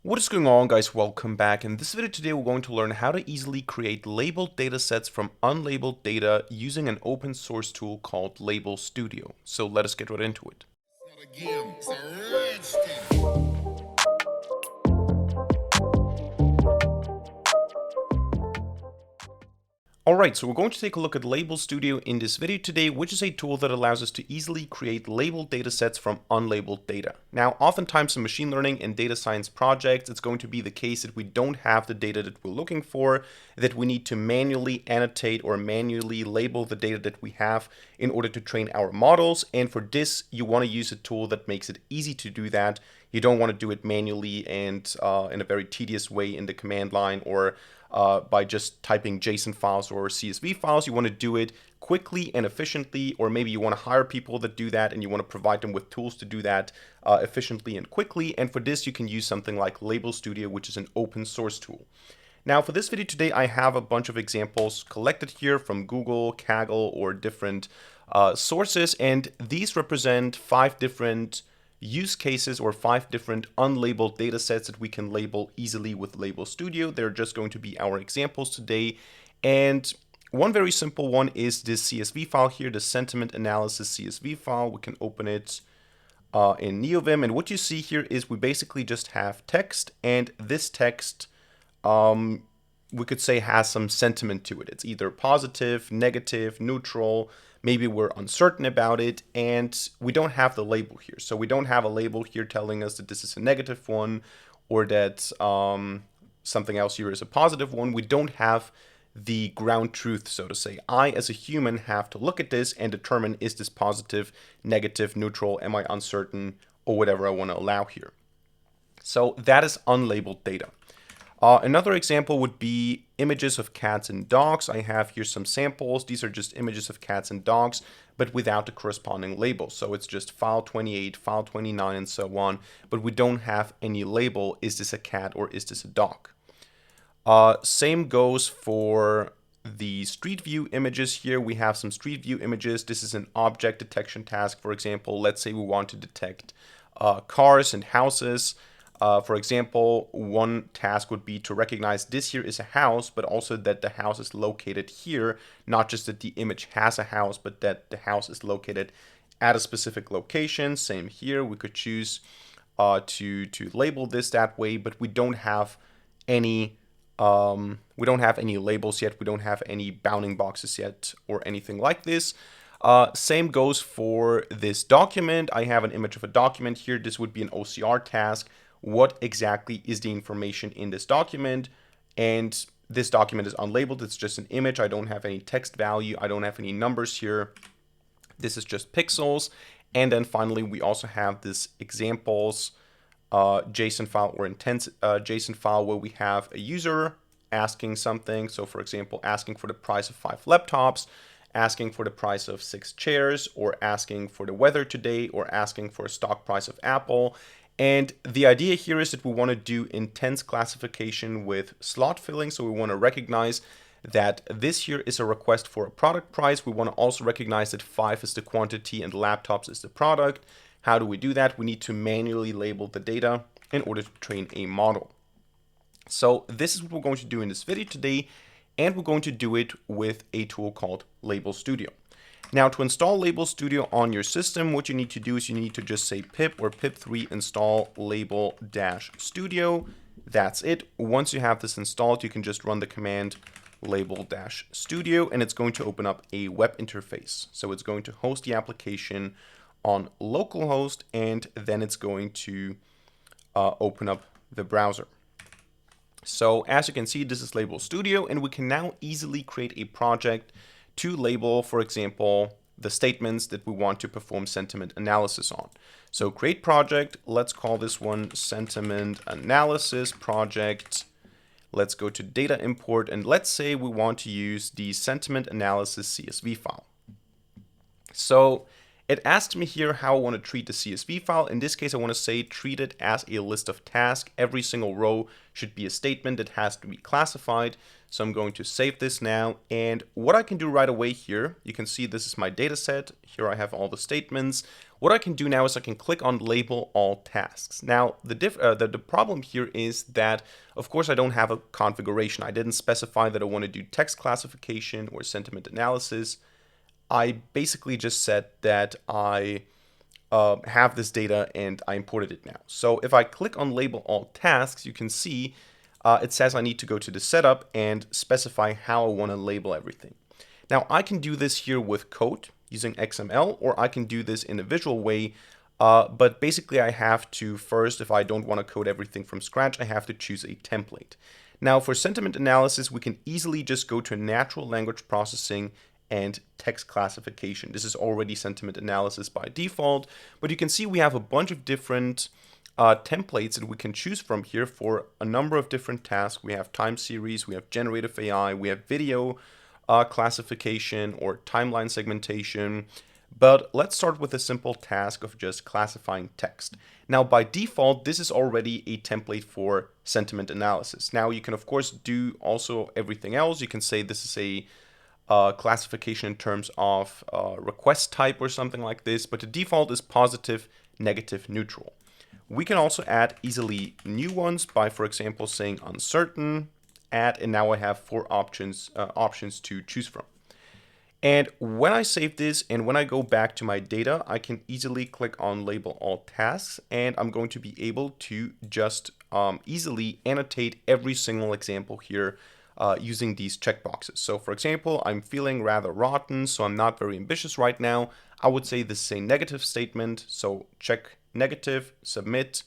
What is going on, guys? Welcome back. In this video today we're going to learn how to easily create labeled datasets from unlabeled data using an open source tool called Label Studio. So let us get right into it. Alright, so we're going to take a look at Label Studio in this video today, which is a tool that allows us to easily create labeled datasets from unlabeled data. Now, oftentimes in machine learning and data science projects, it's going to be the case that we don't have the data that we're looking for, that we need to manually annotate or manually label the data that we have in order to train our models. And for this, you want to use a tool that makes it easy to do that. You don't want to do it manually and in a very tedious way in the command line or by just typing JSON files or CSV files. You want to do it quickly and efficiently, or maybe you want to hire people that do that and you want to provide them with tools to do that efficiently and quickly. And for this, you can use something like Label Studio, which is an open source tool. Now, for this video today, I have a bunch of examples collected here from Google, Kaggle, or different sources, and these represent 5 different use cases or 5 different unlabeled data sets that we can label easily with Label Studio. They're just going to be our examples today. And one very simple one is this CSV file here, the sentiment analysis CSV file. We can open it in NeoVim. And what you see here is we basically just have text, and this text we could say has some sentiment to it. It's either positive, negative, neutral. Maybe we're uncertain about it, and we don't have the label here. So we don't have a label here telling us that this is a negative one or that something else here is a positive one. We don't have the ground truth, so to say. I, as a human, have to look at this and determine, is this positive, negative, neutral, am I uncertain, or whatever I want to allow here. So that is unlabeled data. Another example would be images of cats and dogs. I have here some samples. These are just images of cats and dogs, but without the corresponding label. So it's just file 28, file 29, and so on. But we don't have any label. Is this a cat or is this a dog? Same goes for the street view images here. We have some street view images. This is an object detection task. For example, let's say we want to detect cars and houses. For example, one task would be to recognize this here is a house, but also that the house is located here, not just that the image has a house, but that the house is located at a specific location. Same here, we could choose to label this that way, but we don't have any labels yet. We don't have any bounding boxes yet or anything like this. Same goes for this document. I have an image of a document here. This would be an OCR task. What exactly is the information in this document? And this document is unlabeled. It's just an image. I don't have any text value. I don't have any numbers here. This is just pixels. And then finally, we also have this examples JSON file or intense JSON file where we have a user asking something. So for example, asking for the price of 5 laptops, asking for the price of 6 chairs, or asking for the weather today, or asking for a stock price of Apple. And the idea here is that we want to do intense classification with slot filling. So we want to recognize that this here is a request for a product price. We want to also recognize that 5 is the quantity and laptops is the product. How do we do that? We need to manually label the data in order to train a model. So this is what we're going to do in this video today, and we're going to do it with a tool called Label Studio. Now, to install Label Studio on your system, what you need to do is you need to just say pip or pip3 install label-studio. That's it. Once you have this installed, you can just run the command label-studio, and it's going to open up a web interface. So it's going to host the application on localhost, and then it's going to open up the browser. So as you can see, this is Label Studio, and we can now easily create a project to label, for example, the statements that we want to perform sentiment analysis on. So create project, let's call this one sentiment analysis project. Let's go to data import, and let's say we want to use the sentiment analysis CSV file. So It asks me here how I want to treat the CSV file. In this case, I want to say treat it as a list of tasks. Every single row should be a statement that has to be classified. So I'm going to save this now. And what I can do right away here, you can see this is my data set. Here I have all the statements. What I can do now is I can click on label all tasks. Now, the problem here is that, of course, I don't have a configuration. I didn't specify that I want to do text classification or sentiment analysis. I basically just said that I have this data and I imported it now. So if I click on label all tasks, you can see it says I need to go to the setup and specify how I want to label everything. Now I can do this here with code using XML, or I can do this in a visual way. But basically I have to first, if I don't want to code everything from scratch, I have to choose a template. Now for sentiment analysis, we can easily just go to natural language processing and text classification. This is already sentiment analysis by default, but you can see we have a bunch of different templates that we can choose from here for a number of different tasks. We have time series, we have generative AI, we have video classification or timeline segmentation. But let's start with a simple task of just classifying text. Now, by default, this is already a template for sentiment analysis. Now, you can, of course, do also everything else. You can say this is a classification in terms of request type or something like this, but the default is positive, negative, neutral. We can also add easily new ones by, for example, saying uncertain, add, and now I have 4 options to choose from. And when I save this and when I go back to my data, I can easily click on label all tasks, and I'm going to be able to just easily annotate every single example here using these checkboxes. So for example, I'm feeling rather rotten, so I'm not very ambitious right now. I would say this is a negative statement, so check negative, submit,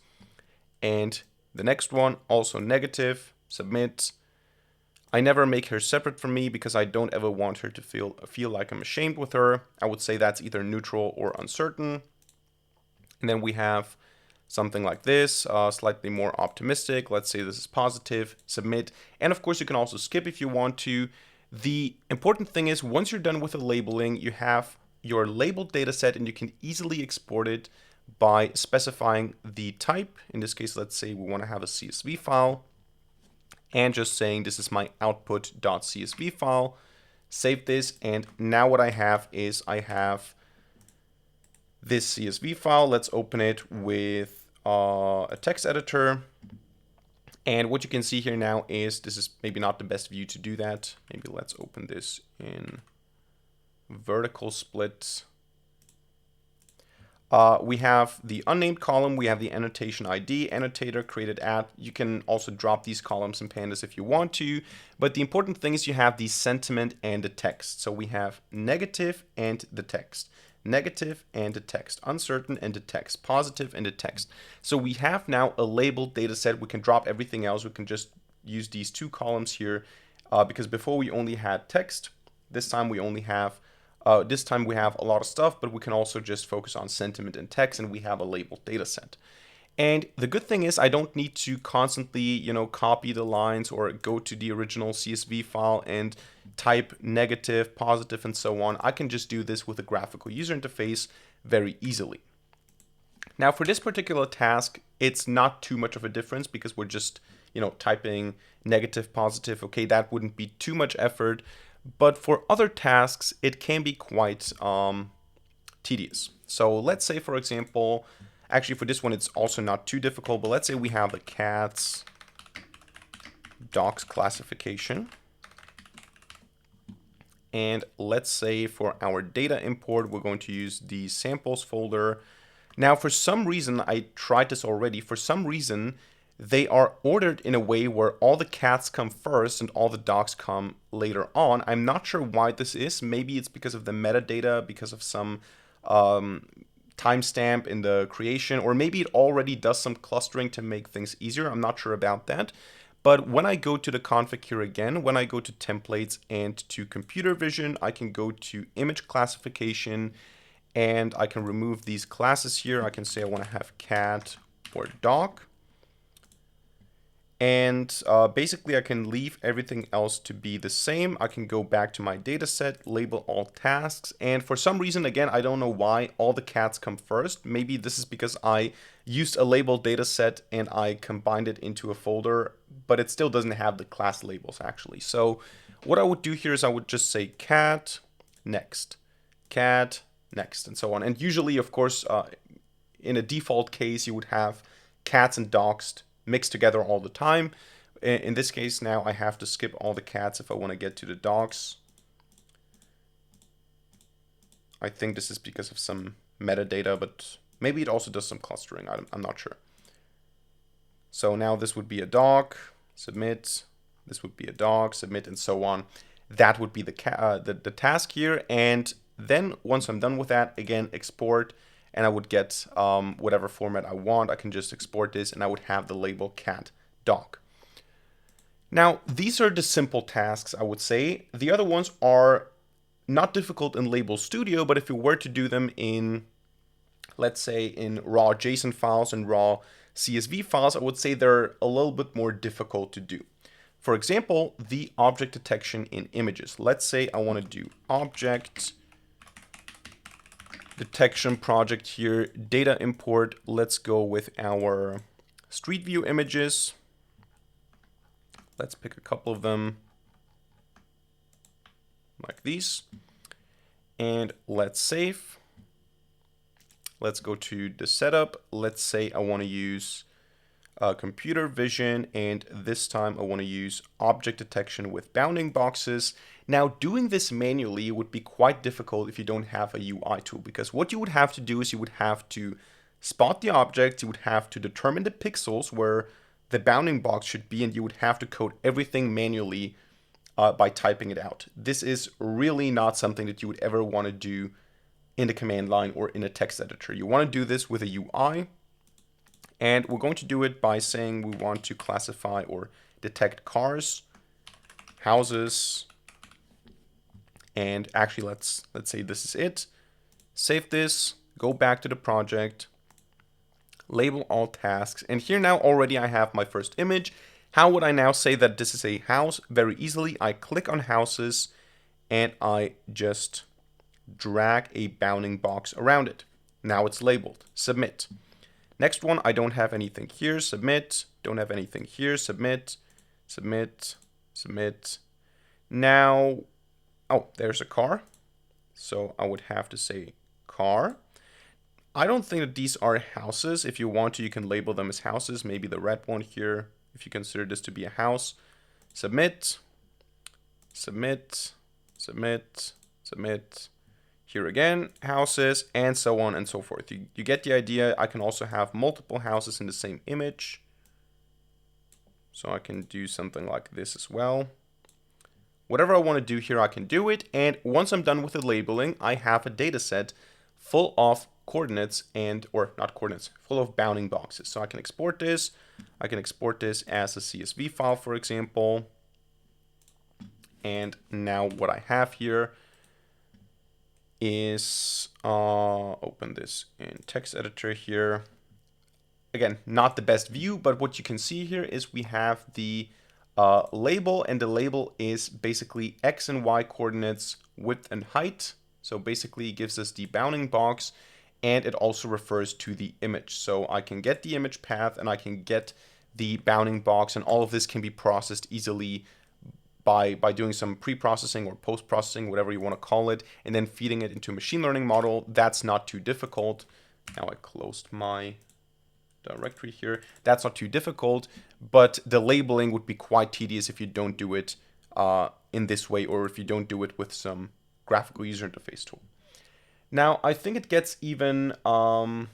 and the next one also negative, submit. I never make her separate from me because I don't ever want her to feel like I'm ashamed with her. I would say that's either neutral or uncertain. And then we have something like this, slightly more optimistic. Let's say this is positive, submit. And of course, you can also skip if you want to. The important thing is once you're done with the labeling, you have your labeled data set and you can easily export it by specifying the type. In this case, let's say we want to have a CSV file and just saying this is my output.csv file. Save this, and now what I have is I have this CSV file. Let's open it with a text editor. And what you can see here now is this is maybe not the best view to do that. Maybe let's open this in vertical split. We have the unnamed column, we have the annotation ID, annotator, created at. You can also drop these columns in pandas if you want to, but the important thing is you have the sentiment and the text. So we have negative and the text, negative and the text, uncertain and the text, positive and the text. So we have now a labeled data set. We can drop everything else. We can just use these 2 columns here because before we only had text. This time we only have we have a lot of stuff, but we can also just focus on sentiment and text, and we have a labeled data set. And the good thing is I don't need to constantly, copy the lines or go to the original CSV file and type negative, positive, and so on. I can just do this with a graphical user interface very easily. Now for this particular task, it's not too much of a difference because we're just, typing negative, positive. Okay, that wouldn't be too much effort. But for other tasks, it can be quite tedious. So let's say, for example, actually for this one, it's also not too difficult, but let's say we have a cats docs classification. And let's say for our data import, we're going to use the samples folder. Now, for some reason, I tried this already. For some reason, they are ordered in a way where all the cats come first and all the dogs come later on. I'm not sure why this is. Maybe it's because of the metadata, because of some timestamp in the creation, or maybe it already does some clustering to make things easier. I'm not sure about that. But when I go to the config here again, when I go to templates and to computer vision, I can go to image classification and I can remove these classes here. I can say I want to have cat or dog. And basically I can leave everything else to be the same. I can go back to my data set, label all tasks, and for some reason, again, I don't know why all the cats come first. Maybe this is because I used a labeled data set and I combined it into a folder, but it still doesn't have the class labels actually. So what I would do here is I would just say cat, next, and so on. And usually, of course, in a default case, you would have cats and dogs mixed together all the time. In this case, now I have to skip all the cats if I want to get to the dogs. I think this is because of some metadata, but maybe it also does some clustering. I'm not sure. So now this would be a dog, submit. This would be a dog, submit, and so on. That would be the task here. And then once I'm done with that, again, export. And I would get whatever format I want. I can just export this and I would have the label cat dog. Now, these are the simple tasks, I would say. The other ones are not difficult in Label Studio, but if you were to do them in, let's say, in raw JSON files and raw CSV files, I would say they're a little bit more difficult to do. For example, the object detection in images. Let's say I want to do object detection project here, data import. Let's go with our Street View images. Let's pick a couple of them like these. And let's save. Let's go to the setup. Let's say I want to use computer vision, and this time I want to use object detection with bounding boxes. Now, doing this manually would be quite difficult if you don't have a UI tool, because what you would have to do is you would have to spot the object, you would have to determine the pixels where the bounding box should be, and you would have to code everything manually by typing it out. This is really not something that you would ever want to do in the command line or in a text editor. You want to do this with a UI. And we're going to do it by saying we want to classify or detect cars, houses, and actually let's say this is it. Save this, go back to the project, label all tasks, and here now already I have my first image. How would I now say that this is a house? Very easily, I click on houses and I just drag a bounding box around it. Now it's labeled, submit. Next one, I don't have anything here, submit. Don't have anything here, submit, submit, submit. Now, oh, there's a car. So I would have to say car. I don't think that these are houses. If you want to, you can label them as houses. Maybe the red one here, if you consider this to be a house. Submit, submit, submit, submit. Here again, houses, and so on and so forth. You get the idea. I can also have multiple houses in the same image. So I can do something like this as well. Whatever I want to do here, I can do it. And once I'm done with the labeling, I have a data set full of coordinates or not coordinates, full of bounding boxes. So I can export this. I can export this as a CSV file, for example. And now what I have here is open this in text editor here. Again, not the best view, but what you can see here is we have the label, and the label is basically X and Y coordinates, width and height. So basically it gives us the bounding box, and it also refers to the image. So I can get the image path and I can get the bounding box, and all of this can be processed easily by doing some pre-processing or post-processing, whatever you want to call it, and then feeding it into a machine learning model. That's not too difficult. Now I closed my directory here. That's not too difficult, but the labeling would be quite tedious if you don't do it in this way, or if you don't do it with some graphical user interface tool. Now, I think it gets even, or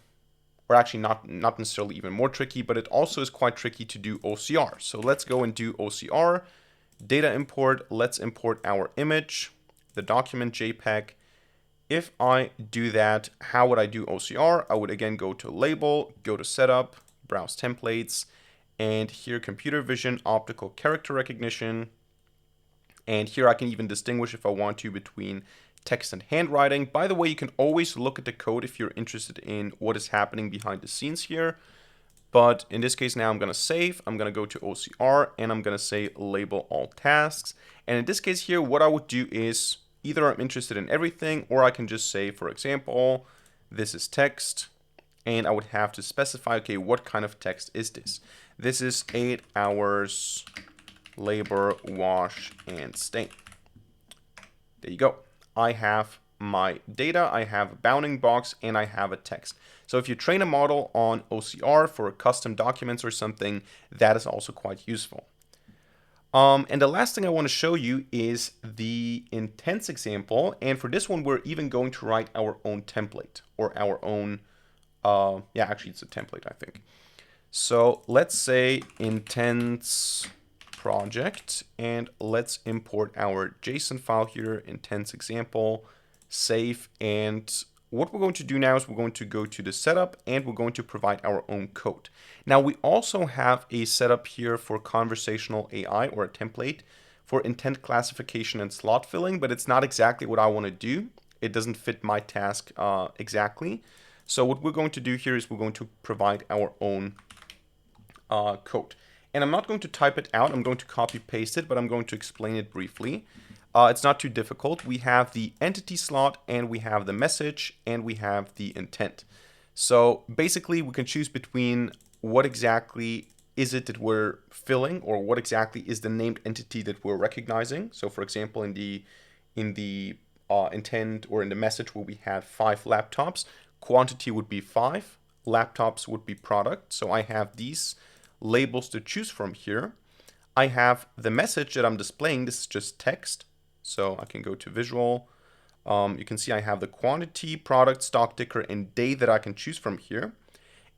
actually not necessarily even more tricky, but it also is quite tricky to do OCR. So let's go and do OCR. Data import, let's import our image, the document JPEG. If I do that, how would I do OCR? I would again go to label, go to setup, browse templates, and here computer vision, optical character recognition. And here I can even distinguish if I want to between text and handwriting. By the way, you can always look at the code if you're interested in what is happening behind the scenes here. but in this case now I'm going to save, I'm going to go to OCR, and I'm going to say label all tasks. And in this case here, what I would do is either I'm interested in everything, or I can just say, for example, this is text, and I would have to specify, okay, what kind of text is this? This is 8 hours labor, wash, and stain. There you go. I have my data, I have a bounding box, and I have a text. So if you train a model on OCR for custom documents or something, that is also quite useful. And the last thing I want to show you is the intents example. And for this one, we're even going to write our own template, or our own, actually it's a template, I think. So let's say intents project, and let's import our JSON file here, intents example, save. And what we're going to do now is we're going to go to the setup, and we're going to provide our own code. Now we also have a setup here for conversational AI, or a template for intent classification and slot filling, but it's not exactly what I want to do. It doesn't fit my task exactly. So what we're going to do here is we're going to provide our own code. And I'm not going to type it out, I'm going to copy paste it, but I'm going to explain it briefly. It's not too difficult. We have the entity slot, and we have the message, and we have the intent. So basically we can choose between what exactly is it that we're filling, or what exactly is the named entity that we're recognizing. So for example, in the intent, or in the message where we have 5 laptops, quantity would be 5, laptops would be product. So I have these labels to choose from here. I have the message that I'm displaying. This is just text. So I can go to visual. You can see I have the quantity, product, stock ticker, and day that I can choose from here.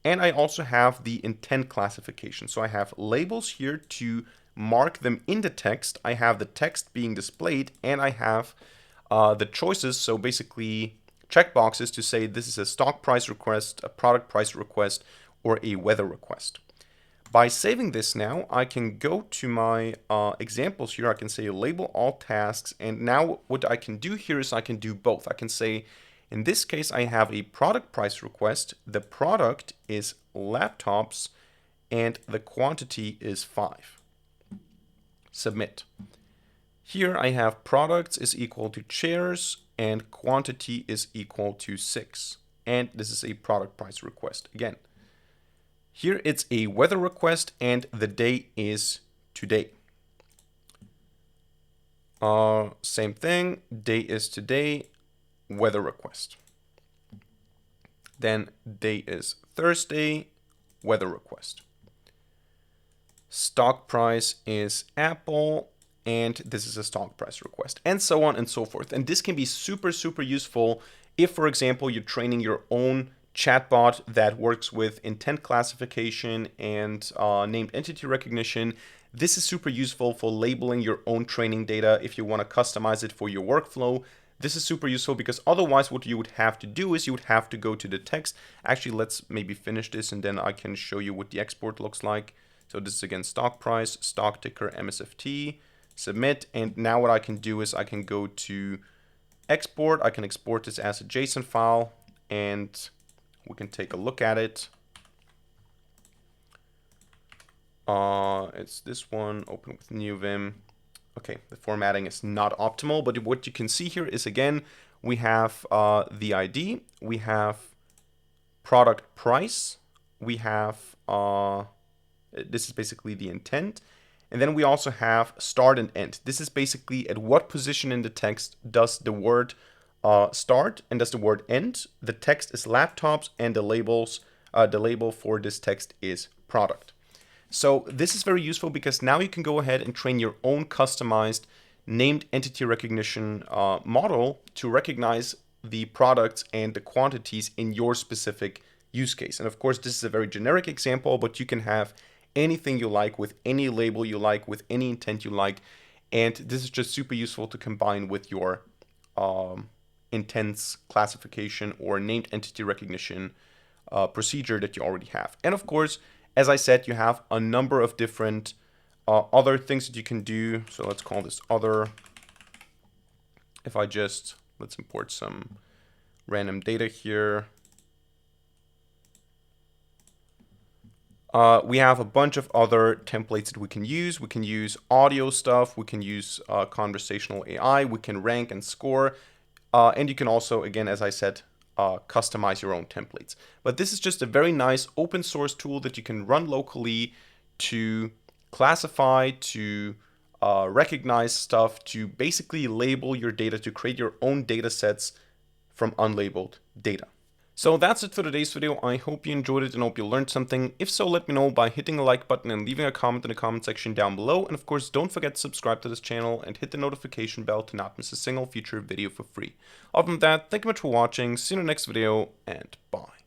And I also have the intent classification. So I have labels here to mark them in the text. I have the text being displayed, and I have the choices. So basically checkboxes to say this is a stock price request, a product price request, or a weather request. By saving this now, I can go to my examples here. I can say label all tasks. And now what I can do here is I can do both. I can say, in this case, I have a product price request. The product is laptops, and the quantity is 5. Submit. Here I have products is equal to chairs, and quantity is equal to 6. And this is a product price request again. Here it's a weather request, and the day is today. Same thing, day is today, weather request. Then day is Thursday, weather request. Stock price is Apple, and this is a stock price request, and so on and so forth. And this can be super, super useful if, for example, you're training your own chatbot that works with intent classification and named entity recognition. This is super useful for labeling your own training data if you want to customize it for your workflow. This is super useful because otherwise what you would have to do is you would have to go to the text. Actually, let's maybe finish this, and then I can show you what the export looks like. So this is again stock price, stock ticker, MSFT, submit. And now what I can do is I can go to export. I can export this as a JSON file, and we can take a look at it. It's this one, open with new Vim. Okay, the formatting is not optimal, but what you can see here is, again, we have the ID, we have product price, we have, this is basically the intent, and then we also have start and end. This is basically at what position in the text does the word start and does the word end. The text is laptops, and the label for this text is product. So this is very useful because now you can go ahead and train your own customized named entity recognition model to recognize the products and the quantities in your specific use case. And of course, this is a very generic example, but you can have anything you like with any label you like, with any intent you like. And this is just super useful to combine with your intents classification or named entity recognition procedure that you already have. And of course, as I said, you have a number of different other things that you can do. So let's call this other. If I just, let's import some random data here. We have a bunch of other templates that we can use. We can use audio stuff. We can use conversational AI. We can rank and score. And you can also, again, as I said, customize your own templates. But this is just a very nice open source tool that you can run locally to classify, to recognize stuff, to basically label your data, to create your own data sets from unlabeled data. So that's it for today's video. I hope you enjoyed it and hope you learned something. If so, let me know by hitting the like button and leaving a comment in the comment section down below. And of course, don't forget to subscribe to this channel and hit the notification bell to not miss a single future video for free. Other than that, thank you much for watching. See you in the next video and bye.